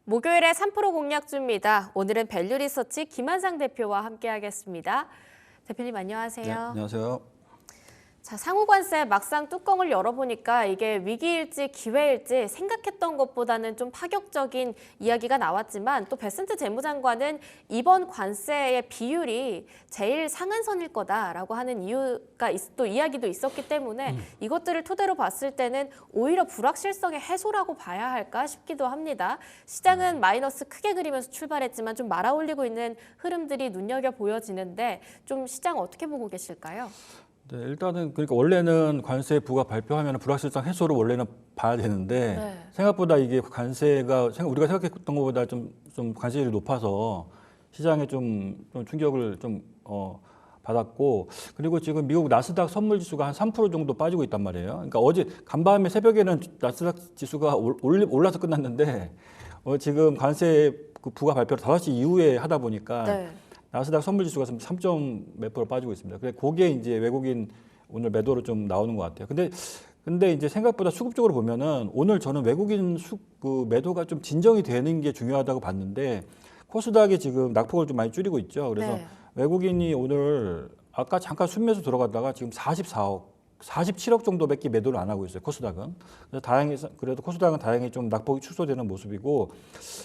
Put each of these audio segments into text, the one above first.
목요일에 3프로 공략주입니다. 오늘은 밸류리서치 김한상 대표와 함께하겠습니다. 대표님 안녕하세요. 네, 안녕하세요. 자, 상호관세 막상 뚜껑을 열어보니까 이게 위기일지 기회일지 생각했던 것보다는 좀 파격적인 이야기가 나왔지만 또 베센트 재무장관은 이번 관세의 비율이 제일 상한선일 거다라고 하는 이유가 또 이야기도 있었기 때문에 이것들을 토대로 봤을 때는 오히려 불확실성의 해소라고 봐야 할까 싶기도 합니다. 시장은 마이너스 크게 그리면서 출발했지만 좀 말아올리고 있는 흐름들이 눈여겨 보여지는데 좀 시장 어떻게 보고 계실까요? 네, 일단은 그러니까 원래는 관세 부과 발표하면 불확실성 해소를 원래는 봐야 되는데 네. 생각보다 이게 관세가 우리가 생각했던 것보다 좀 관세율이 높아서 시장에 좀 충격을 받았고, 그리고 지금 미국 나스닥 선물 지수가 한 3% 정도 빠지고 있단 말이에요. 그러니까 어제 간밤에 새벽에는 나스닥 지수가 올라서 끝났는데 지금 관세 그 부과 발표를 5시 이후에 하다 보니까 네. 나스닥 선물 지수가 3점 몇 프로 빠지고 있습니다. 그래 그게 이제 외국인 오늘 매도로 좀 나오는 것 같아요. 근데 이제 생각보다 수급적으로 보면은 오늘 저는 외국인 그 매도가 좀 진정이 되는 게 중요하다고 봤는데 코스닥이 지금 낙폭을 좀 많이 줄이고 있죠. 그래서 네. 외국인이 오늘 아까 잠깐 순매수 들어갔다가 지금 44억 47억 정도밖에 매도를 안 하고 있어요. 코스닥은. 그래서 그래도 코스닥은 다행히 좀 낙폭이 축소되는 모습이고,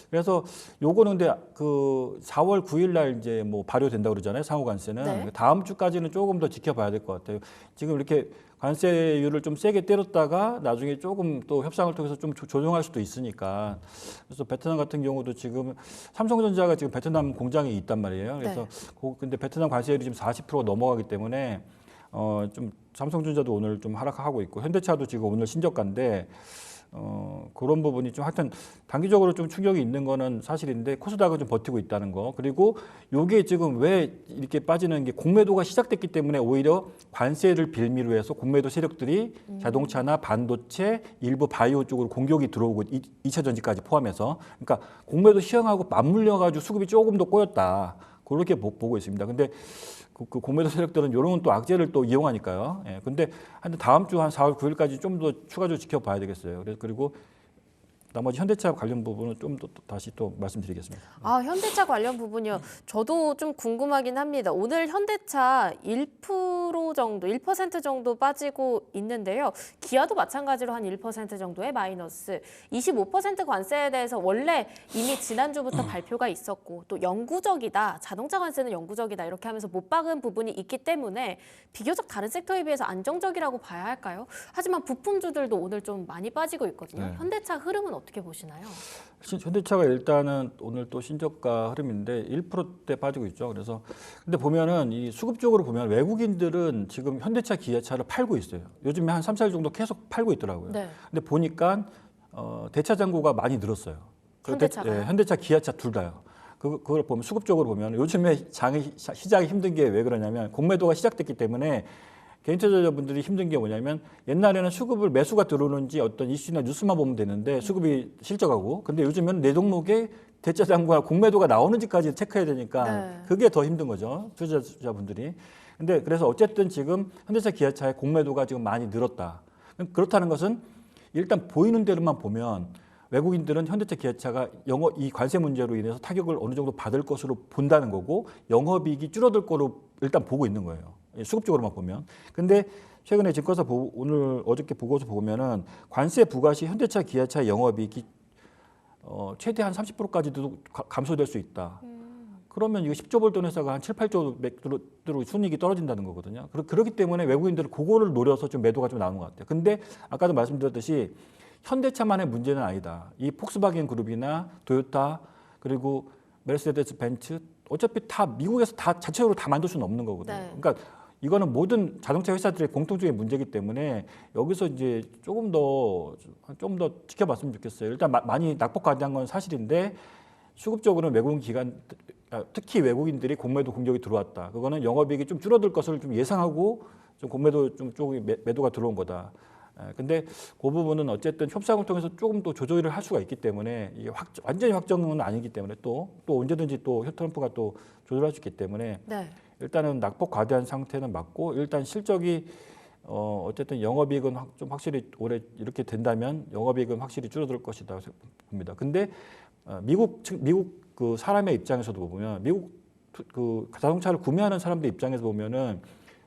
그래서 요거는 근데 그 4월 9일 날 이제 뭐 발효된다고 그러잖아요. 상호관세는. 네. 다음 주까지는 조금 더 지켜봐야 될 것 같아요. 지금 이렇게 관세율을 좀 세게 때렸다가 나중에 조금 또 협상을 통해서 좀 조정할 수도 있으니까. 그래서 베트남 같은 경우도 지금 삼성전자가 지금 베트남 공장이 있단 말이에요. 그래서 근데 베트남 관세율이 지금 40%가 넘어가기 때문에 좀 삼성전자도 오늘 좀 하락하고 있고 현대차도 지금 오늘 신저가인데 그런 부분이 좀 하여튼 단기적으로 좀 충격이 있는 거는 사실인데 코스닥은 좀 버티고 있다는 거. 그리고 요게 지금 왜 이렇게 빠지는 게 공매도가 시작됐기 때문에 오히려 관세를 빌미로 해서 공매도 세력들이 자동차나 반도체, 일부 바이오 쪽으로 공격이 들어오고 2차 전지까지 포함해서, 그러니까 공매도 시행하고 맞물려 가지고 수급이 조금 더 꼬였다. 그렇게 보고 있습니다. 근데 그 공매도 세력들은 이런 또 악재를 또 이용하니까요. 예. 근데 한 다음 주 한 4월 9일까지 좀 더 추가적으로 지켜봐야 되겠어요. 그리고 나머지 현대차 관련 부분은 좀 더 다시 또 말씀드리겠습니다. 아, 현대차 관련 부분이요. 저도 좀 궁금하긴 합니다. 오늘 현대차 1% 정도, 1% 정도 빠지고 있는데요. 기아도 마찬가지로 한 1% 정도의 마이너스. 25% 관세에 대해서 원래 이미 지난주부터 발표가 있었고 또 영구적이다. 자동차 관세는 영구적이다. 이렇게 하면서 못 박은 부분이 있기 때문에 비교적 다른 섹터에 비해서 안정적이라고 봐야 할까요? 하지만 부품주들도 오늘 좀 많이 빠지고 있거든요. 네. 현대차 흐름은 어떻게 보시나요? 현대차가 일단은 오늘 또 신저가 흐름인데 1%대 빠지고 있죠. 그래서 근데 보면은 이 수급적으로 보면 외국인들은 지금 현대차, 기아차를 팔고 있어요. 요즘에 한 3, 4일 정도 계속 팔고 있더라고요. 네. 근데 보니까 대차 잔고가 많이 늘었어요. 현대차가요? 현대차, 기아차 둘 다요. 그걸 보면 수급적으로 보면 요즘에 시장이 힘든 게 왜 그러냐면 공매도가 시작됐기 때문에 개인 투자자분들이 힘든 게 뭐냐면 옛날에는 수급을 매수가 들어오는지 어떤 이슈나 뉴스만 보면 되는데 수급이 실적하고, 근데 요즘은 내 종목에 대차 잔고나 공매도가 나오는지까지 체크해야 되니까 네. 그게 더 힘든 거죠. 투자자분들이. 근데 그래서 어쨌든 지금 현대차, 기아차의 공매도가 지금 많이 늘었다. 그렇다는 것은 일단 보이는 대로만 보면 외국인들은 현대차, 기아차가 이 관세 문제로 인해서 타격을 어느 정도 받을 것으로 본다는 거고 영업이익이 줄어들 거로 일단 보고 있는 거예요. 수급적으로만 보면. 근데 최근에 증권사 오늘 어저께 보고서 보면은 관세 부과 시 현대차, 기아차 영업이익이 최대 한 30%까지도 감소될 수 있다. 그러면 이거 10조 벌던 회사가 한 7, 8조 매도로 순이익이 떨어진다는 거거든요. 그렇기 때문에 외국인들은 그거를 노려서 좀 매도가 좀 나오는 것 같아요. 근데 아까도 말씀드렸듯이 현대차만의 문제는 아니다. 이 폭스바겐 그룹이나 도요타 그리고 메르세데스 벤츠 어차피 다 미국에서 다 자체적으로 다 만들 수는 없는 거거든요. 네. 그러니까 이거는 모든 자동차 회사들의 공통적인 문제이기 때문에 여기서 이제 좀 더 지켜봤으면 좋겠어요. 일단 많이 낙폭 과대한 건 사실인데 수급적으로는 외국인 기관 특히 외국인들이 공매도 공격이 들어왔다. 그거는 영업이익이 좀 줄어들 것을 좀 예상하고 좀 공매도 조금 매도가 들어온 거다. 근데 그 부분은 어쨌든 협상을 통해서 조금 더 조절을 할 수가 있기 때문에 이게 완전히 확정은 아니기 때문에 또 언제든지 또 트럼프가 또 조절할 수 있기 때문에 네. 일단은 낙폭 과대한 상태는 맞고 일단 실적이 어쨌든 영업이익은 좀 확실히 올해 이렇게 된다면 영업이익은 확실히 줄어들 것이다 봅니다. 근데 미국 그 사람의 입장에서도 보면 미국 그 자동차를 구매하는 사람들 입장에서 보면은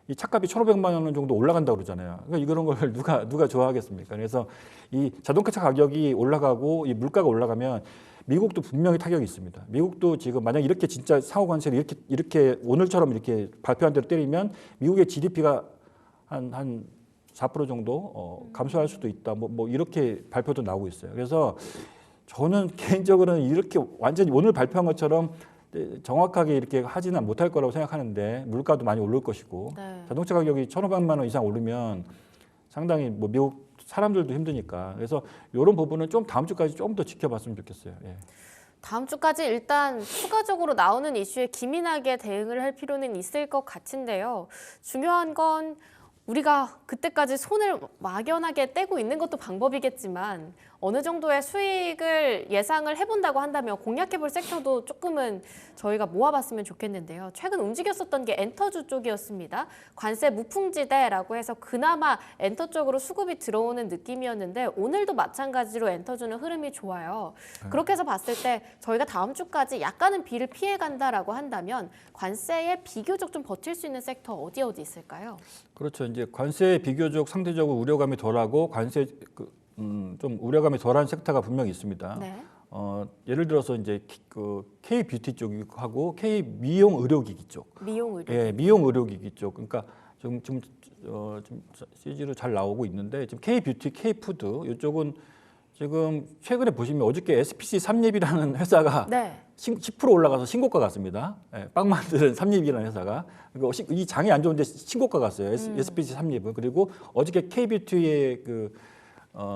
이 차값이 1,500만 원 정도 올라간다고 그러잖아요. 그러니까 이런 걸 누가 좋아하겠습니까? 그래서 이 자동차 가격이 올라가고 이 물가가 올라가면 미국도 분명히 타격이 있습니다. 미국도 지금 만약 이렇게 진짜 상호 관세를 이렇게 오늘처럼 이렇게 발표한 대로 때리면 미국의 GDP가 한 4% 정도 감소할 수도 있다. 뭐 이렇게 발표도 나오고 있어요. 그래서 저는 개인적으로는 이렇게 완전히 오늘 발표한 것처럼 정확하게 이렇게 하지는 못할 거라고 생각하는데 물가도 많이 오를 것이고 네. 자동차 가격이 1,500만 원 이상 오르면 상당히 뭐 미국 사람들도 힘드니까 그래서 이런 부분은 좀 다음 주까지 좀 더 지켜봤으면 좋겠어요. 예. 다음 주까지 일단 추가적으로 나오는 이슈에 기민하게 대응을 할 필요는 있을 것 같은데요. 중요한 건 우리가 그때까지 손을 막연하게 떼고 있는 것도 방법이겠지만 어느 정도의 수익을 예상을 해본다고 한다면 공략해볼 섹터도 조금은 저희가 모아봤으면 좋겠는데요. 최근 움직였었던 게 엔터주 쪽이었습니다. 관세 무풍지대라고 해서 그나마 엔터 쪽으로 수급이 들어오는 느낌이었는데 오늘도 마찬가지로 엔터주는 흐름이 좋아요. 그렇게 해서 봤을 때 저희가 다음 주까지 약간은 비를 피해간다라고 한다면 관세에 비교적 좀 버틸 수 있는 섹터 어디 있을까요? 그렇죠. 이제 관세에 비교적 상대적으로 우려감이 덜하고 관세 좀 우려감이 덜한 섹터가 분명히 있습니다. 네. 예를 들어서 이제 그 K 뷰티 쪽하고 K 미용 의료기기 쪽. 미용 의료. 예, 미용 의료기기 쪽. 그러니까 좀 CG로 잘 나오고 있는데 지금 K 뷰티, K 푸드 이쪽은 지금 최근에 보시면 어저께 SPC 삼립이라는 회사가 네. 10% 올라가서 신고가 갔습니다. 예, 빵 만드는 삼립이라는 회사가 이 장이 안 좋은데 신고가 갔어요. SPC 삼립은. 그리고 어저께 K뷰티의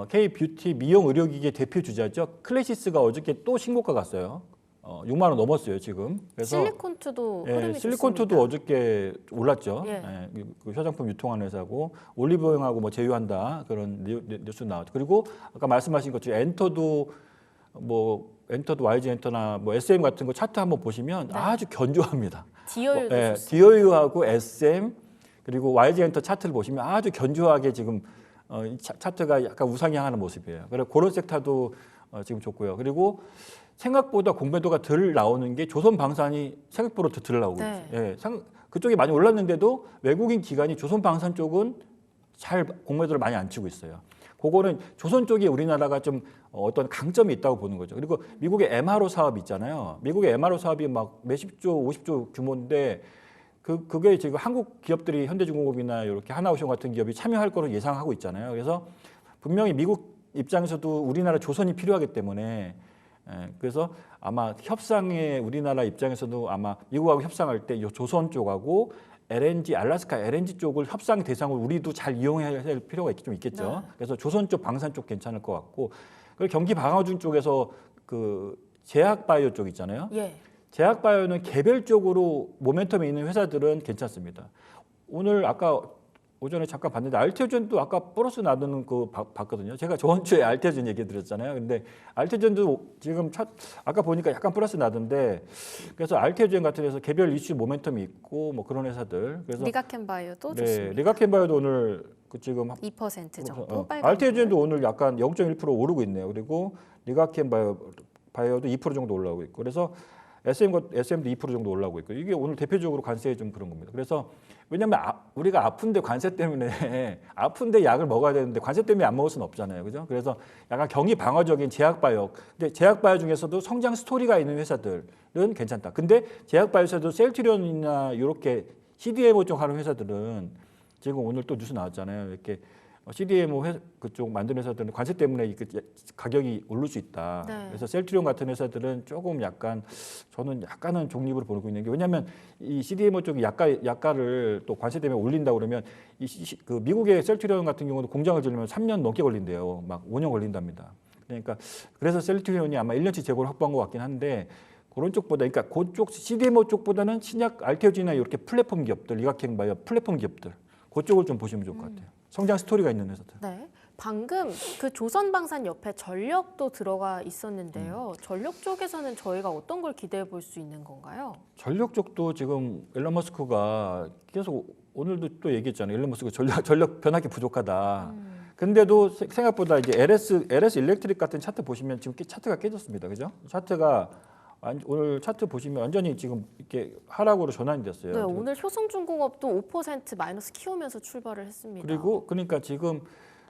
K뷰티 미용 의료기기 대표 주자죠. 클래시스가 어저께 또 신고가 갔어요. 6만 원 넘었어요 지금. 그래서 실리콘투도 예, 흐름이 실리콘투도 좋습니다. 어저께 올랐죠. 예. 예, 그 화장품 유통하는 회사고 올리브영하고 뭐 제휴한다 그런 뉴스 나왔죠. 그리고 아까 말씀하신 것처럼 엔터도 YG 엔터나 뭐 SM 같은 거 차트 한번 보시면 네. 아주 견조합니다. 디어유도 예, 좋습니다. 디어유하고 SM 그리고 YG 엔터 차트를 보시면 아주 견조하게 지금 이 차트가 약간 우상향하는 모습이에요. 그래서 그런 섹터도 지금 좋고요. 그리고 생각보다 공매도가 덜 나오는 게 조선방산이 생각보다 덜 나오고 네. 있어요. 예, 그쪽이 많이 올랐는데도 외국인 기관이 조선방산 쪽은 잘 공매도를 많이 안 치고 있어요. 그거는 조선 쪽에 우리나라가 좀 어떤 강점이 있다고 보는 거죠. 그리고 미국의 MRO 사업 있잖아요. 미국의 MRO 사업이 막 몇십 조, 50조 규모인데 그게 지금 한국 기업들이 현대중공업이나 이렇게 하나오션 같은 기업이 참여할 거로 예상하고 있잖아요. 그래서 분명히 미국 입장에서도 우리나라 조선이 필요하기 때문에 그래서 아마 협상에 우리나라 입장에서도 아마 미국하고 협상할 때 이 조선 쪽하고 LNG 알래스카 LNG 쪽을 협상 대상으로 우리도 잘 이용해야 할 필요가 좀 있겠죠. 네. 그래서 조선 쪽 방산 쪽 괜찮을 것 같고 그리고 경기 방어준 쪽에서 그 제약바이오 쪽 있잖아요. 예. 제약바이오는 개별적으로 모멘텀이 있는 회사들은 괜찮습니다. 오늘 아까 오전에 잠깐 봤는데 알테오젠도 아까 플러스 나오는 거 봤거든요. 제가 저번 주에 알테오젠 얘기 드렸잖아요. 근데 알테오젠도 지금 아까 보니까 약간 플러스 나던데 그래서 알테오젠 같은 데서 개별 이슈 모멘텀이 있고 뭐 그런 회사들. 그래서 리가켄바이오도 네, 좋습니다. 리가켄바이오도 오늘 지금 2% 정도 빨간. 알테오젠도 오늘 약간 0.1% 오르고 있네요. 그리고 리가켄바이오도 2% 정도 올라오고 있고 그래서 SM도 2% 정도 올라오고 있고 이게 오늘 대표적으로 관세에 좀 그런 겁니다. 그래서 왜냐하면 우리가 아픈데 관세 때문에 아픈데 약을 먹어야 되는데 관세 때문에 안 먹을 수는 없잖아요, 그죠? 그래서 약간 경기 방어적인 제약바이오, 근데 제약바이오 중에서도 성장 스토리가 있는 회사들은 괜찮다. 근데 제약바이오에서도 셀트리온이나 이렇게 CDMO 쪽 하는 회사들은 지금 오늘 또 뉴스 나왔잖아요, 이렇게. CDMO 그쪽 만드는 회사들은 관세 때문에 가격이 오를 수 있다. 네. 그래서 셀트리온 같은 회사들은 조금 저는 약간은 중립으로 보고 있는 게 왜냐하면 이 CDMO 쪽이 약가를 또 관세 때문에 올린다 그러면 그 미국의 셀트리온 같은 경우는 공장을 지으려면 3년 넘게 걸린대요. 막 5년 걸린답니다. 그러니까 그래서 셀트리온이 아마 1년치 재고를 확보한 것 같긴 한데 그런 쪽보다 그러니까 그쪽 CDMO 쪽보다는 신약 알테오진이나 이렇게 플랫폼 기업들, 리가켄바이오 플랫폼 기업들 그쪽을 좀 보시면 좋을 것 같아요. 성장 스토리가 있는 회사들. 네. 방금 그 조선방산 옆에 전력도 들어가 있었는데요. 전력 쪽에서는 저희가 어떤 걸 기대해 볼 수 있는 건가요? 전력 쪽도 지금 일론 머스크가 계속 오늘도 또 얘기했잖아요. 일론 머스크 전력 변화기 부족하다. 근데도 생각보다 이제 LS 일렉트릭 같은 차트 보시면 지금 차트가 깨졌습니다. 그죠? 차트가 오늘 차트 보시면 완전히 지금 이렇게 하락으로 전환이 됐어요. 네, 오늘 효성중공업도 5% 마이너스 키우면서 출발을 했습니다. 그리고 그러니까 지금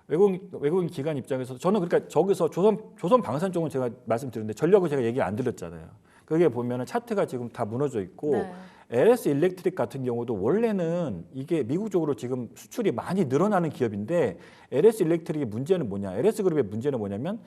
외국인 기관 입장에서 저는 그러니까 저기서 조선 방산 쪽은 제가 말씀드렸는데 전력을 제가 얘기 안 드렸잖아요. 그게 보면은 차트가 지금 다 무너져 있고 네. LS 일렉트릭 같은 경우도 원래는 이게 미국 쪽으로 지금 수출이 많이 늘어나는 기업인데 LS 일렉트릭의 문제는 뭐냐? LS 그룹의 문제는 뭐냐면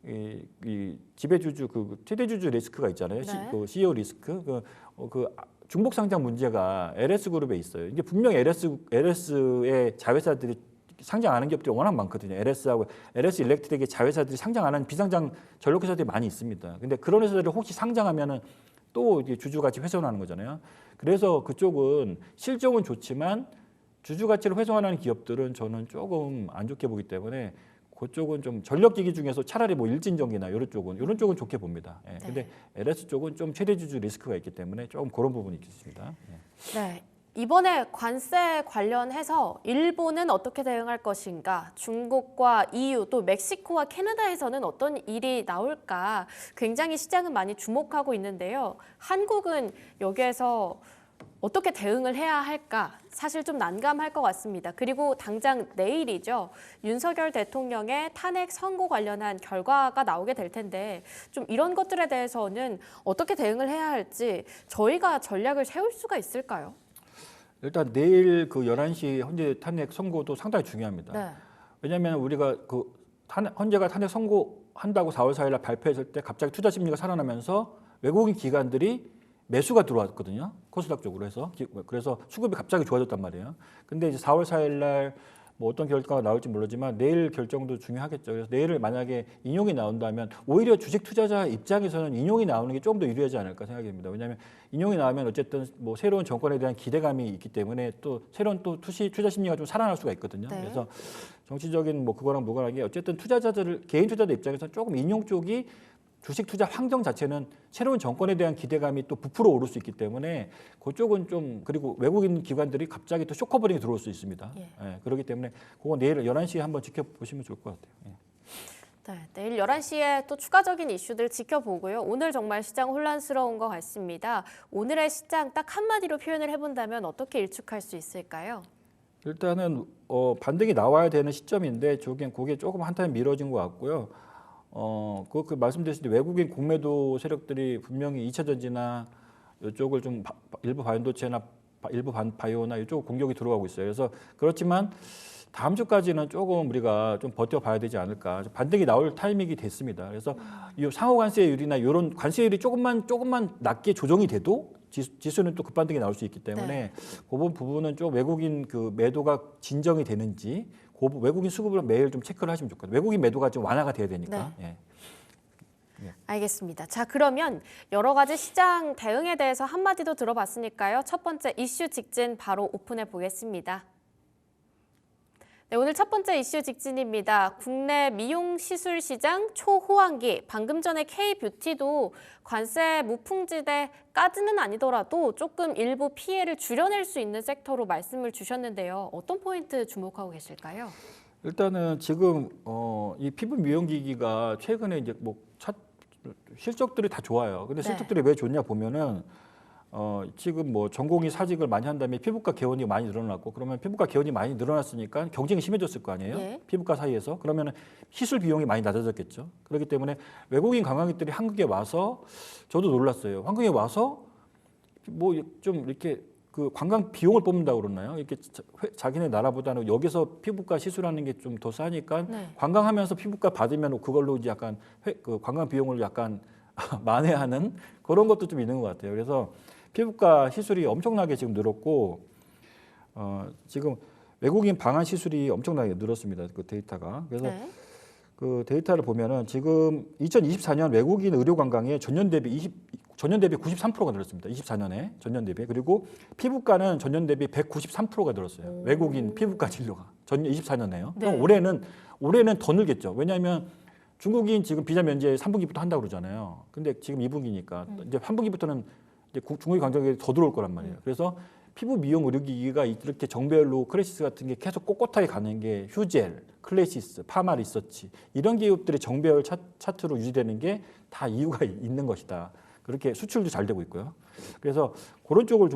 이 지배주주 그 최대주주 리스크가 있잖아요. 네. 그 CEO 리스크 그 중복 상장 문제가 LS 그룹에 있어요. 이게 분명 LS의 자회사들이 상장하는 기업들이 워낙 많거든요. LS하고 LS 일렉트릭의 자회사들이 상장하는 비상장 전력회사들이 많이 있습니다. 근데 그런 회사들을 혹시 상장하면은 또 이제 주주가치 훼손하는 거잖아요. 그래서 그쪽은 실적은 좋지만 주주가치를 훼손하는 기업들은 저는 조금 안 좋게 보기 때문에 그쪽은 좀 전력기기 중에서 차라리 뭐 일진전기나 이런 쪽은 좋게 봅니다. 예. 근데 LS 쪽은 좀 최대주주 리스크가 있기 때문에 조금 그런 부분이 있습니다. 예. 네. 이번에 관세 관련해서 일본은 어떻게 대응할 것인가, 중국과 EU 또 멕시코와 캐나다에서는 어떤 일이 나올까 굉장히 시장은 많이 주목하고 있는데요. 한국은 여기에서 어떻게 대응을 해야 할까 사실 좀 난감할 것 같습니다. 그리고 당장 내일이죠. 윤석열 대통령의 탄핵 선고 관련한 결과가 나오게 될 텐데 좀 이런 것들에 대해서는 어떻게 대응을 해야 할지 저희가 전략을 세울 수가 있을까요? 일단 내일 그 11시 헌재 탄핵 선고도 상당히 중요합니다. 네. 왜냐하면 우리가 그 헌재가 탄핵 선고한다고 4월 4일 날 발표했을 때 갑자기 투자 심리가 살아나면서 외국인 기관들이 매수가 들어왔거든요. 코스닥 쪽으로 해서. 그래서 수급이 갑자기 좋아졌단 말이에요. 근데 이제 4월 4일 날 뭐 어떤 결과가 나올지 모르지만 내일 결정도 중요하겠죠. 그래서 내일 만약에 인용이 나온다면 오히려 주식 투자자 입장에서는 인용이 나오는 게 좀 더 유리하지 않을까 생각이 듭니다. 왜냐하면 인용이 나오면 어쨌든 뭐 새로운 정권에 대한 기대감이 있기 때문에 또 새로운 또 투자 심리가 좀 살아날 수가 있거든요. 네. 그래서 정치적인 뭐 그거랑 무관하게 어쨌든 개인 투자자 입장에서 조금 인용 쪽이 주식 투자 환경 자체는 새로운 정권에 대한 기대감이 또 부풀어 오를 수 있기 때문에 그쪽은 좀 그리고 외국인 기관들이 갑자기 또 쇼커버링이 들어올 수 있습니다. 예, 그렇기 때문에 그거 내일 11시에 한번 지켜보시면 좋을 것 같아요. 예. 네, 내일 11시에 또 추가적인 이슈들 지켜보고요. 오늘 정말 시장 혼란스러운 것 같습니다. 오늘의 시장 딱 한마디로 표현을 해본다면 어떻게 일축할 수 있을까요? 일단은 반등이 나와야 되는 시점인데 그게 조금 한타임 미뤄진 것 같고요. 그 말씀드렸듯이 외국인 공매도 세력들이 분명히 2차 전지나 이쪽을 좀 일부 반도체나 일부 바이오나 이쪽 공격이 들어가고 있어요. 그래서 그렇지만 다음 주까지는 조금 우리가 좀 버텨봐야 되지 않을까. 반등이 나올 타이밍이 됐습니다. 그래서 이 상호 관세율이나 이런 관세율이 조금만 낮게 조정이 돼도 지수는 또 급반등이 나올 수 있기 때문에 그 부분은 좀 외국인 그 매도가 진정이 되는지 외국인 수급을 매일 좀 체크를 하시면 좋겠어요. 외국인 매도가 좀 완화가 돼야 되니까. 네. 예. 알겠습니다. 자, 그러면 여러 가지 시장 대응에 대해서 한마디도 들어봤으니까요. 첫 번째 이슈 직진 바로 오픈해 보겠습니다. 네, 오늘 첫 번째 이슈 직진입니다. 국내 미용 시술 시장 초호황기. 방금 전에 K뷰티도 관세 무풍지대까지는 아니더라도 조금 일부 피해를 줄여낼 수 있는 섹터로 말씀을 주셨는데요. 어떤 포인트 주목하고 계실까요? 일단은 지금 이 피부 미용 기기가 최근에 이제 뭐 실적들이 다 좋아요. 근데 실적들이 왜 좋냐 보면은 지금 뭐 전공의 사직을 많이 한 다음에 피부과 개원이 많이 늘어났고 그러면 피부과 개원이 많이 늘어났으니까 경쟁이 심해졌을 거 아니에요. 예. 피부과 사이에서 그러면 시술 비용이 많이 낮아졌겠죠. 그렇기 때문에 외국인 관광객들이 한국에 와서 저도 놀랐어요. 한국에 와서 뭐 좀 이렇게 그 관광 비용을 뽑는다고 그러나요? 이렇게 자기네 나라보다는 여기서 피부과 시술하는 게 좀 더 싸니까 관광하면서 피부과 받으면 그걸로 이제 약간 그 관광 비용을 약간 만회하는 그런 것도 좀 있는 것 같아요. 그래서 피부과 시술이 엄청나게 지금 늘었고 지금 외국인 방한 시술이 엄청나게 늘었습니다. 그 데이터가. 그래서 그 데이터를 보면은 지금 2024년 외국인 의료 관광에 전년 대비 93%가 늘었습니다. 24년에 전년 대비. 그리고 피부과는 전년 대비 193%가 늘었어요. 외국인 피부과 진료가 전년 24년에요. 그럼 올해는 더 늘겠죠. 왜냐하면 중국인 지금 비자 면제 3분기부터 한다고 그러잖아요. 근데 지금 2분기니까 이제 3분기부터는 이제 중국인 관광객이 더 들어올 거란 말이에요. 그래서 피부 미용 의료기기가 이렇게 정배열로 클래시스 같은 게 계속 꼿꼿하게 가는 게 휴젤, 클래시스, 파마 리서치 이런 기업들의 정배열 차트로 유지되는 게 다 이유가 있는 것이다. 그렇게 수출도 잘 되고 있고요. 그래서 그런 쪽을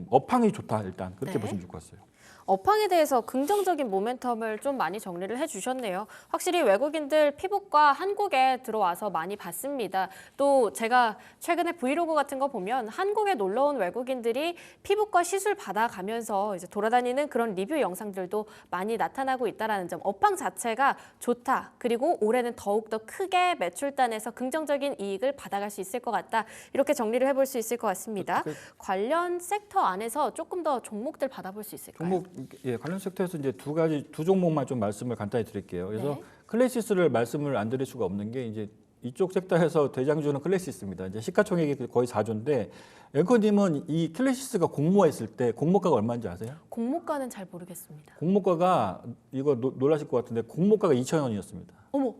업황이 좋다 일단 그렇게 네. 보시면 좋을 것 같아요. 업황에 대해서 긍정적인 모멘텀을 좀 많이 정리를 해주셨네요. 확실히 외국인들 피부과 한국에 들어와서 많이 봤습니다. 또 제가 최근에 브이로그 같은 거 보면 한국에 놀러 온 외국인들이 피부과 시술 받아가면서 이제 돌아다니는 그런 리뷰 영상들도 많이 나타나고 있다는 점. 업황 자체가 좋다. 그리고 올해는 더욱더 크게 매출단에서 긍정적인 이익을 받아갈 수 있을 것 같다. 이렇게 정리를 해볼 수 있을 것 같습니다. 관련 섹터 안에서 조금 더 종목들 받아볼 수 있을까요? 관련 섹터에서 이제 두 종목만 좀 말씀을 간단히 드릴게요. 그래서 네. 클래시스를 말씀을 안 드릴 수가 없는 게 이제 이쪽 섹터에서 대장주는 클래시스입니다. 이제 시가총액이 거의 4조인데 앵커님은 이 클래시스가 공모했을 때 공모가가 얼마인지 아세요? 공모가는 잘 모르겠습니다. 공모가가 이거 놀라실 것 같은데 공모가가 2,000원이었습니다. 어머,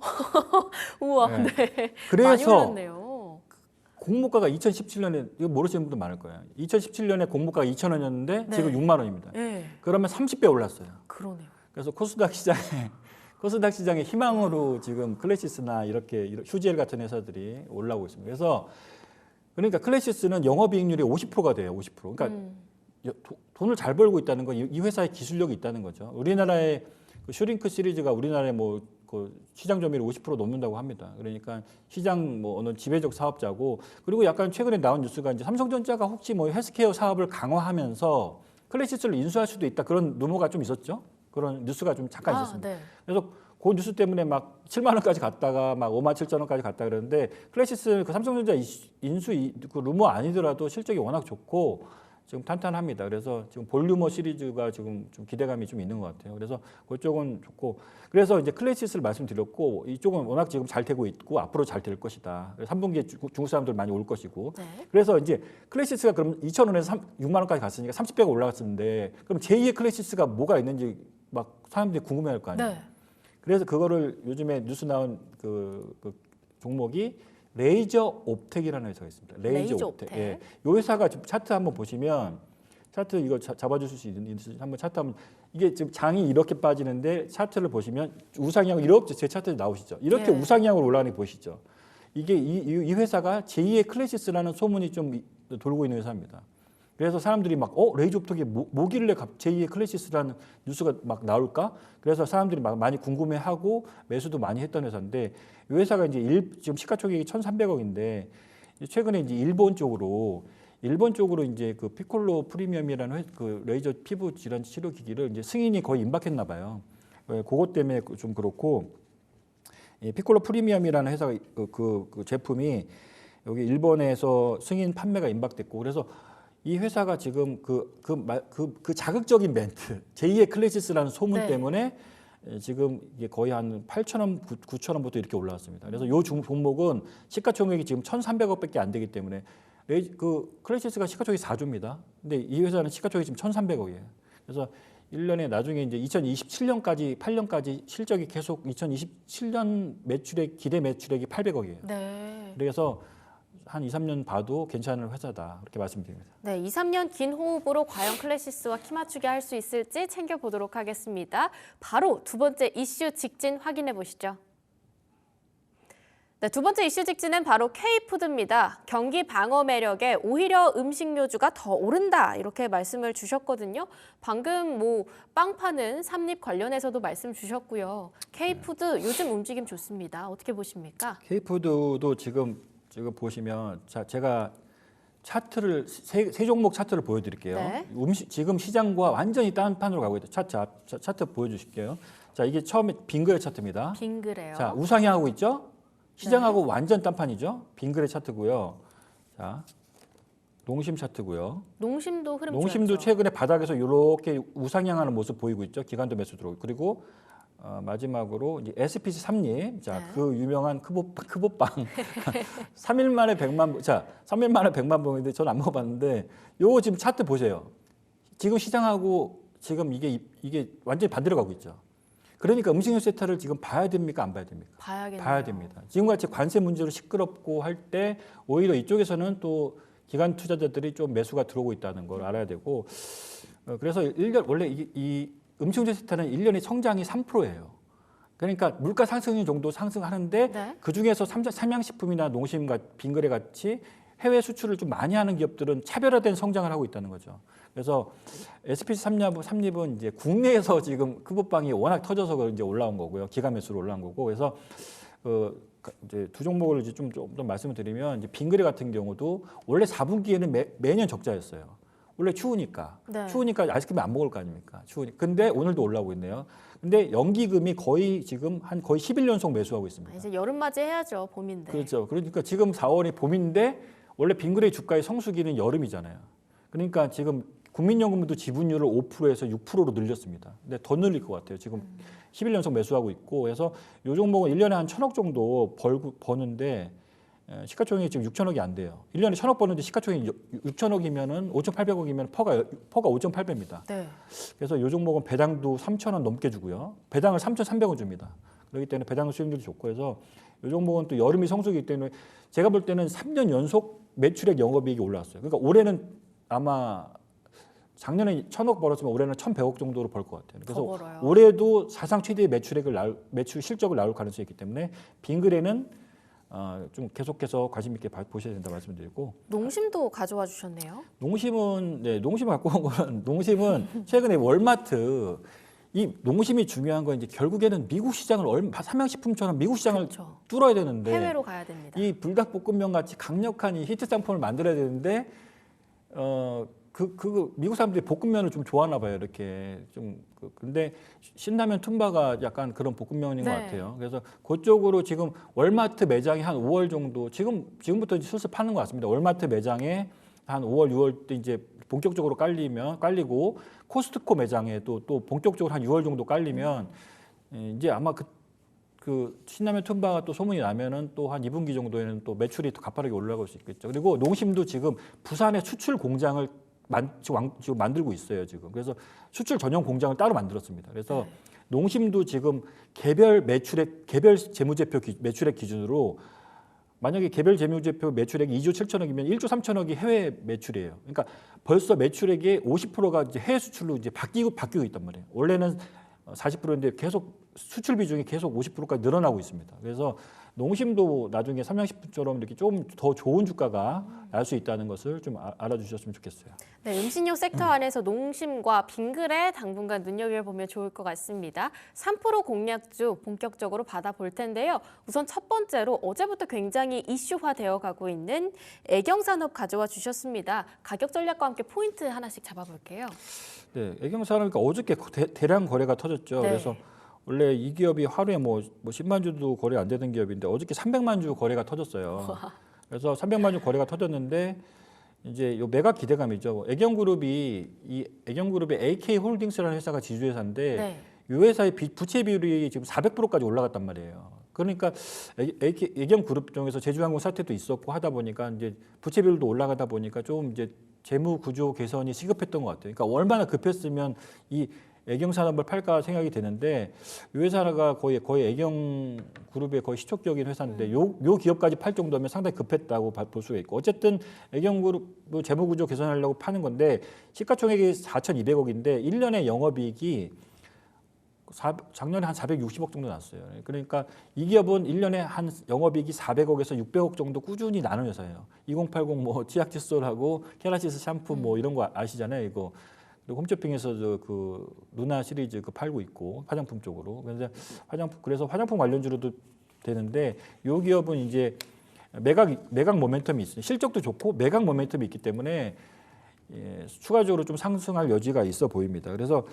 우와, 네. 네. 많이 그래서 올랐네요. 공모가가 2017년에 이거 모르시는 분도 많을 거예요. 2017년에 공모가가 2,000원이었는데 네. 지금 6만 원입니다. 네, 그러면 30배 올랐어요. 그러네요. 그래서 코스닥 시장의 희망으로 지금 클래시스나 이렇게 휴젤 같은 회사들이 올라오고 있습니다. 그래서 그러니까 클래시스는 영업이익률이 50%가 돼요. 50%. 그러니까 돈을 잘 벌고 있다는 건 이 회사의 기술력이 있다는 거죠. 우리나라의 그 슈링크 시리즈가 우리나라의 그 시장 점유율 50% 넘는다고 합니다. 그러니까 시장 어느 지배적 사업자고 그리고 약간 최근에 나온 뉴스가 이제 삼성전자가 혹시 헬스케어 사업을 강화하면서 클래시스를 인수할 수도 있다 그런 루머가 좀 있었죠. 그런 뉴스가 좀 잠깐 있었습니다. 네. 그래서 그 뉴스 때문에 막 7만 원까지 갔다가 막 5만 7천 원까지 갔다 그러는데 클래시스 그 삼성전자 인수 그 루머 아니더라도 실적이 워낙 좋고 지금 탄탄합니다. 그래서 지금 볼류머 시리즈가 지금 좀 기대감이 좀 있는 것 같아요. 그래서 그쪽은 좋고 그래서 이제 클래시스를 말씀드렸고 이쪽은 워낙 지금 잘 되고 있고 앞으로 잘 될 것이다. 3분기에 중국 사람들 많이 올 것이고 네. 그래서 이제 클래시스가 그럼 2,000원에서 6만 원까지 갔으니까 30배가 올라갔었는데 그럼 제2의 클래시스가 뭐가 있는지 막 사람들이 궁금해할 거 아니에요. 네. 그래서 그거를 요즘에 뉴스 나온 그 종목이 레이저 옵텍이라는 회사가 있습니다. 레이저 옵텍. 옵텍. 예. 이 회사가 지금 차트 한번 보시면 차트 이거 잡아주실 수 있는지 한번 차트 한번 이게 지금 장이 이렇게 빠지는데 차트를 보시면 우상향 이렇게 제 차트에 나오시죠. 이렇게 네. 우상향으로 올라가는 거 보시죠. 이게 이 회사가 제2의 클래시스라는 소문이 좀 돌고 있는 회사입니다. 그래서 사람들이 막 레이저 옵텍이 뭐길래 제2의 클래시스라는 뉴스가 막 나올까? 그래서 사람들이 막 많이 궁금해하고 매수도 많이 했던 회사인데 이 회사가 이제 지금 시가총액이 1,300억인데 최근에 이제 일본 쪽으로 이제 그 피콜로 프리미엄이라는 그 레이저 피부 질환 치료 기기를 이제 승인이 거의 임박했나 봐요. 그것 때문에 좀 그렇고 이 피콜로 프리미엄이라는 회사가 그 제품이 여기 일본에서 승인 판매가 임박됐고 그래서 이 회사가 지금 그 자극적인 멘트 제2의 클래시스라는 소문 네. 때문에 지금 이게 거의 한 8,000원, 9,000원부터 이렇게 올라왔습니다. 그래서 이 종목은 시가총액이 지금 1,300억밖에 안 되기 때문에 그 클래시스가 시가총액이 4조입니다. 근데 이 회사는 시가총액이 지금 1,300억이에요. 그래서 1년에 나중에 이제 2027년까지 8년까지 실적이 계속 2027년 기대 매출액이 800억이에요. 네. 그래서 한 2, 3년 봐도 괜찮은 회사다. 그렇게 말씀드립니다. 네, 2, 3년 긴 호흡으로 과연 클래시스와 키 맞추기 할 수 있을지 챙겨보도록 하겠습니다. 바로 두 번째 이슈 직진 확인해 보시죠. 네, 두 번째 이슈 직진은 바로 K푸드입니다. 경기 방어 매력에 오히려 음식료주가 더 오른다 이렇게 말씀을 주셨거든요. 방금 빵 파는 삼립 관련해서도 말씀 주셨고요. K푸드 요즘 움직임 좋습니다. 어떻게 보십니까? K푸드도 지금 보시면 제가 차트를 세 종목 차트를 보여드릴게요. 네. 지금 시장과 완전히 딴판으로 가고 있다. 차트 보여주실게요. 자, 이게 처음에 빙그레 차트입니다. 빙그레요. 자, 우상향하고 있죠? 시장하고 완전 딴판이죠? 빙그레 차트고요. 자, 농심 차트고요. 농심도 흐름 농심도 좋았죠. 최근에 바닥에서 이렇게 우상향하는 모습 보이고 있죠. 기관도 매수 들어오고 그리고 마지막으로 이제 SPC 삼립, 자, 네. 그 유명한 크보빵 3일 만에 100만 부, 자, 3일 만에 100만 부인데 저는 안 먹어봤는데 요거 지금 차트 보세요. 지금 시장하고 지금 이게 완전히 반대로 가고 있죠. 그러니까 음식료 섹터를 지금 봐야 됩니까, 안 봐야 됩니까? 봐야겠네요. 봐야 됩니다. 지금같이 관세 문제로 시끄럽고 할 때 오히려 이쪽에서는 또 기관 투자자들이 좀 매수가 들어오고 있다는 걸 알아야 되고 그래서 1년 원래 이 음식료 섹터는 1년에 성장이 3%예요. 그러니까 물가 상승률 정도 상승하는데 네. 그중에서 삼양식품이나 농심과 빙그레 같이 해외 수출을 좀 많이 하는 기업들은 차별화된 성장을 하고 있다는 거죠. 그래서 SPC 삼립은 이제 국내에서 지금 크봇방이 워낙 터져서 이제 올라온 거고요. 기관 매수로 올라온 거고. 그래서 이제 두 종목을 이제 좀 더 말씀을 드리면 이제 빙그레 같은 경우도 원래 4분기에는 매년 적자였어요. 원래 추우니까 네. 추우니까 아이스크림 안 먹을 거 아닙니까? 추우니까. 근데 오늘도 올라오고 있네요. 근데 연기금이 거의 지금 거의 11연속 매수하고 있습니다. 이제 여름 맞이해야죠. 봄인데. 그렇죠. 그러니까 지금 4월이 봄인데 원래 빙그레 주가의 성수기는 여름이잖아요. 그러니까 지금 국민연금도 지분율을 5%에서 6%로 늘렸습니다. 근데 더 늘릴 것 같아요. 지금 11연속 매수하고 있고 그래서 이 종목은 1년에 한 1,000억 정도 버는데 시가총액이 지금 6천억이 안 돼요. 1년에 1,000억 버는데 시가총액이 6천억이면은 5,800억이면 퍼가 5.8배입니다. 네. 그래서 이 종목은 배당도 3,000원 넘게 주고요. 배당을 3,300원 줍니다. 그렇기 때문에 배당 수익률이 좋고 해서 이 종목은 또 여름이 성수기이기 때문에 제가 볼 때는 3년 연속 매출액 영업이익이 올라왔어요. 그러니까 올해는 아마 작년에 1,000억 벌었으면 올해는 1,100억 정도로 벌 것 같아요. 더 그래서 벌어요. 올해도 사상 최대의 매출 실적을 나올 가능성이 있기 때문에 빙그레는 좀 계속해서 관심 있게 보셔야 된다 말씀드리고 농심도 가져와 주셨네요. 농심을 갖고 온 거는 농심은 최근에 월마트 이 농심이 중요한 건 이제 결국에는 미국 시장을 삼양식품처럼 미국 시장을 그렇죠. 뚫어야 되는데 해외로 가야 됩니다. 이 불닭볶음면 같이 강력한 이 히트 상품을 만들어야 되는데 미국 사람들이 볶음면을 좀 좋아하나 봐요. 이렇게 근데 신라면 툰바가 약간 그런 볶음면인 것 네. 같아요. 그래서 그쪽으로 지금 월마트 매장이 한 5월 정도 지금부터 이제 슬슬 파는 것 같습니다. 월마트 매장에 한 5월, 6월 때 이제 본격적으로 깔리고 코스트코 매장에 또 본격적으로 한 6월 정도 깔리면 이제 아마 그 신라면 툰바가 또 소문이 나면은 또 한 2분기 정도에는 또 매출이 더 가파르게 올라갈 수 있겠죠. 그리고 농심도 지금 부산에 수출 공장을 지금 만들고 있어요. 지금 그래서 수출 전용 공장을 따로 만들었습니다. 그래서 농심도 지금 개별 재무제표 매출액 기준으로 만약에 개별 재무제표 매출액이 2조 7천억이면 1조 3천억이 해외 매출이에요. 그러니까 벌써 매출액의 50%가 이제 해외 수출로 이제 바뀌고 있단 말이에요. 원래는 40%인데 계속 수출 비중이 계속 50%까지 늘어나고 있습니다. 그래서 농심도 나중에 삼양식품처럼 이렇게 좀 더 좋은 주가가 날 수 있다는 것을 좀 알아주셨으면 좋겠어요. 네, 음식료 섹터 안에서 농심과 빙그레 당분간 눈여겨보면 좋을 것 같습니다. 3% 공략주 본격적으로 받아볼 텐데요. 우선 첫 번째로 어제부터 굉장히 이슈화되어 가고 있는 애경산업 가져와 주셨습니다. 가격 전략과 함께 포인트 하나씩 잡아볼게요. 네, 애경산업 그러니까 어저께 대량 거래가 터졌죠. 네. 그래서 원래 이 기업이 하루에 뭐 10만 주도 거래 안 되는 기업인데 어저께 300만 주 거래가 터졌어요. 그래서 300만 주 거래가 터졌는데 이제 요 매각 기대감이죠. 애경그룹의 AK홀딩스라는 회사가 지주회사인데 네. 이 회사의 부채 비율이 지금 400%까지 올라갔단 말이에요. 그러니까 애경그룹 중에서 제주항공 사태도 있었고 하다 보니까 이제 부채 비율도 올라가다 보니까 좀 이제 재무 구조 개선이 시급했던 것 같아요. 그러니까 얼마나 급했으면 이 애경산업을 팔까 생각이 되는데 이 회사가 거의 애경그룹의 거의 시초격인 회사인데 요 기업까지 팔 정도면 상당히 급했다고 볼 수가 있고 어쨌든 애경그룹 재무구조 개선하려고 파는 건데 시가총액이 4,200억인데 1년에 영업이익이 작년에 한 460억 정도 났어요. 그러니까 이 기업은 1년에 한 영업이익이 400억에서 600억 정도 꾸준히 나는 회사예요. 2080 뭐 치약 칫솔하고 케라시스 샴푸 뭐 이런 거 아시잖아요, 이거. 그리고 홈쇼핑에서 그 루나 시리즈 팔고 있고 화장품 쪽으로 그래서 화장품 관련주로도 되는데 이 기업은 이제 매각 모멘텀이 있어요. 실적도 좋고 매각 모멘텀이 있기 때문에 추가적으로 좀 상승할 여지가 있어 보입니다. 그래서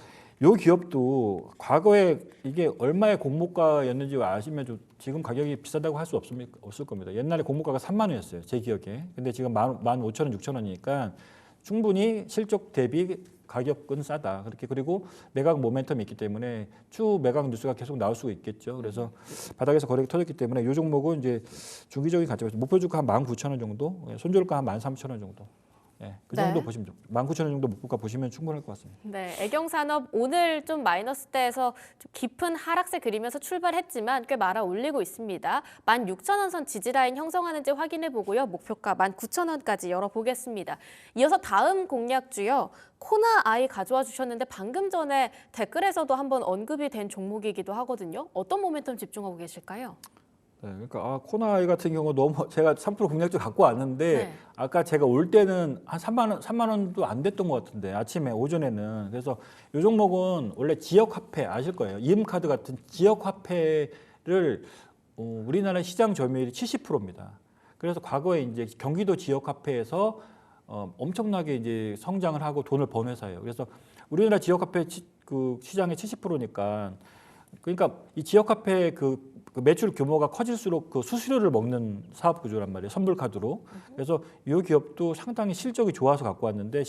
이 기업도 과거에 이게 얼마의 공모가였는지 아시면 지금 가격이 비싸다고 할 수 없을 겁니다. 옛날에 공모가가 3만 원이었어요, 제 기억에. 근데 지금 15,000원, 6,000원이니까 충분히 실적 대비 가격은 싸다. 그리고 매각 모멘텀이 있기 때문에 추후 매각 뉴스가 계속 나올 수가 있겠죠. 그래서 바닥에서 거래가 터졌기 때문에 이 종목은 이제 중기적인 가치가 목표 주가 한 19,000원 정도, 손절가 한 13,000원 정도. 예, 그 네. 정도 보시면 19,000원 정도 목표가 보시면 충분할 것 같습니다. 네, 애경산업 오늘 좀 마이너스대에서 좀 깊은 하락세 그리면서 출발했지만 꽤 말아 올리고 있습니다. 16,000원 선 지지라인 형성하는지 확인해 보고요. 목표가 19,000원까지 열어보겠습니다. 이어서 다음 공략주요. 코나아이 가져와 주셨는데 방금 전에 댓글에서도 한번 언급이 된 종목이기도 하거든요. 어떤 모멘텀 집중하고 계실까요? 네, 그러니까 코나아이 같은 경우 너무 제가 3% 공략주 갖고 왔는데 네. 아까 제가 올 때는 한 3만 원도 안 됐던 것 같은데 아침에 오전에는 그래서 이 종목은 원래 지역 화폐 아실 거예요. 이음카드 같은 지역 화폐를 우리나라 시장 점유율이 70%입니다. 그래서 과거에 이제 경기도 지역 화폐에서 엄청나게 이제 성장을 하고 돈을 번 회사예요. 그래서 우리나라 지역 화폐 그 시장의 70%니까 그러니까 이 지역 화폐 그 매출 규모가 커질수록 그 수수료를 먹는 사업 구조란 말이에요. 선불 카드로. 그래서 이 기업도 상당히 실적이 좋아서 갖고 왔는데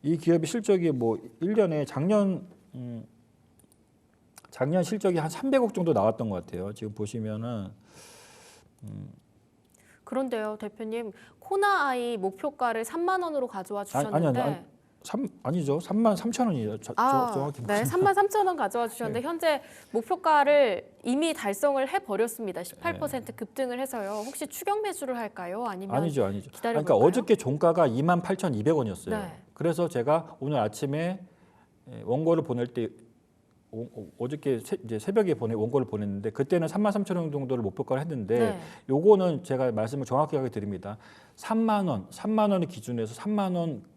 이 기업의 실적이 뭐 1년에 작년 실적이 한 300억 정도 나왔던 것 같아요. 지금 보시면은 그런데요, 대표님. 코나아이 목표가를 3만 원으로 가져와 주셨는데 아니죠. 33,000원이에요. 정확히 네, 보시면. 33,000원 가져와 주셨는데 현재 목표가를 이미 달성을 해버렸습니다. 18% 급등을 해서요. 혹시 추격 매수를 할까요? 아니면 아니죠. 기다려볼까요? 그러니까 어저께 종가가 28,200원이었어요. 네. 그래서 제가 오늘 아침에 원고를 보낼 때 어저께 이제 새벽에 원고를 보냈는데 그때는 33,000원 정도를 목표가를 했는데 네. 요거는 제가 말씀을 정확하게 드립니다. 3만 원을 기준으로 해서 3만 원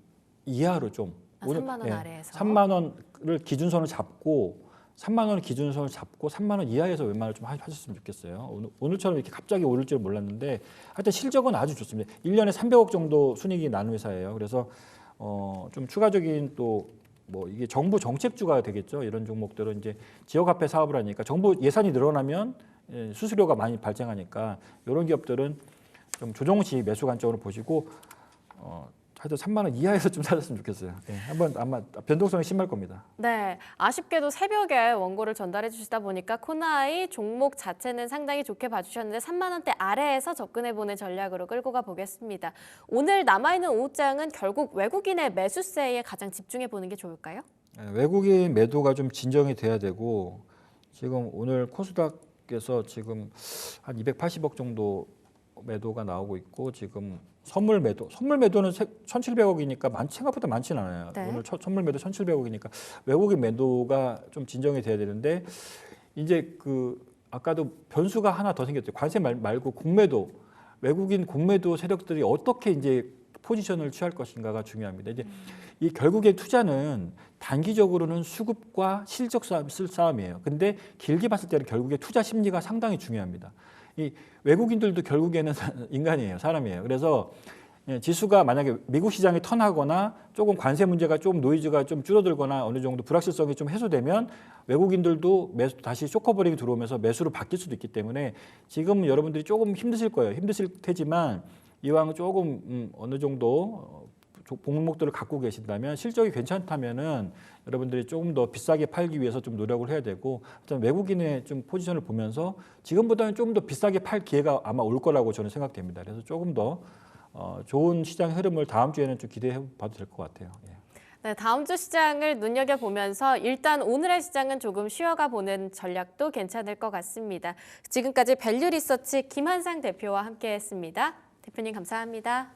이하로 좀 3만 원 아래에서 3만 원을 기준선을 잡고 3만 원을 기준선을 잡고 3만 원 이하에서 웬만하면 좀 하셨으면 좋겠어요. 오늘처럼 이렇게 갑자기 오를 줄 몰랐는데 하여튼 실적은 아주 좋습니다. 1년에 300억 정도 순이익이 나는 회사예요. 그래서 좀 추가적인 또 뭐 이게 정부 정책주가 되겠죠. 이런 종목들은 이제 지역화폐 사업을 하니까 정부 예산이 늘어나면 수수료가 많이 발생하니까 이런 기업들은 좀 조정시 매수 관점으로 보시고 하여튼 3만 원 이하에서 좀 사셨으면 좋겠어요. 네, 한번 아마 변동성이 심할 겁니다. 네, 아쉽게도 새벽에 원고를 전달해 주시다 보니까 코나아이 종목 자체는 상당히 좋게 봐주셨는데 3만 원대 아래에서 접근해보는 전략으로 끌고 가보겠습니다. 오늘 남아있는 오후장은 결국 외국인의 매수세에 가장 집중해보는 게 좋을까요? 네, 외국인 매도가 좀 진정이 돼야 되고 지금 오늘 코스닥에서 지금 한 280억 정도 매도가 나오고 있고 지금 선물 매도는 1,700억이니까 생각보다 많지는 않아요. 네. 오늘 선물 매도 1,700억이니까 외국인 매도가 좀 진정이 돼야 되는데 이제 아까도 변수가 하나 더 생겼죠. 관세 말고 공매도 외국인 공매도 세력들이 어떻게 이제 포지션을 취할 것인가가 중요합니다. 이제 이 결국에 투자는 단기적으로는 수급과 실적 싸움이에요. 근데 길게 봤을 때는 결국에 투자 심리가 상당히 중요합니다. 이 외국인들도 결국에는 인간이에요, 사람이에요. 그래서 지수가 만약에 미국 시장이 턴하거나 조금 관세 문제가 좀 노이즈가 좀 줄어들거나 어느 정도 불확실성이 좀 해소되면 외국인들도 다시 쇼커버링이 들어오면서 매수로 바뀔 수도 있기 때문에 지금 여러분들이 조금 힘드실 거예요. 힘드실 테지만 이왕 조금 어느 정도 종목들을 갖고 계신다면 실적이 괜찮다면은 여러분들이 조금 더 비싸게 팔기 위해서 좀 노력을 해야 되고 외국인의 좀 포지션을 보면서 지금보다는 조금 더 비싸게 팔 기회가 아마 올 거라고 저는 생각됩니다. 그래서 조금 더 좋은 시장 흐름을 다음 주에는 좀 기대해 봐도 될 것 같아요. 예. 네, 다음 주 시장을 눈여겨보면서 일단 오늘의 시장은 조금 쉬어가 보는 전략도 괜찮을 것 같습니다. 지금까지 밸류 리서치 김한상 대표와 함께했습니다. 대표님 감사합니다.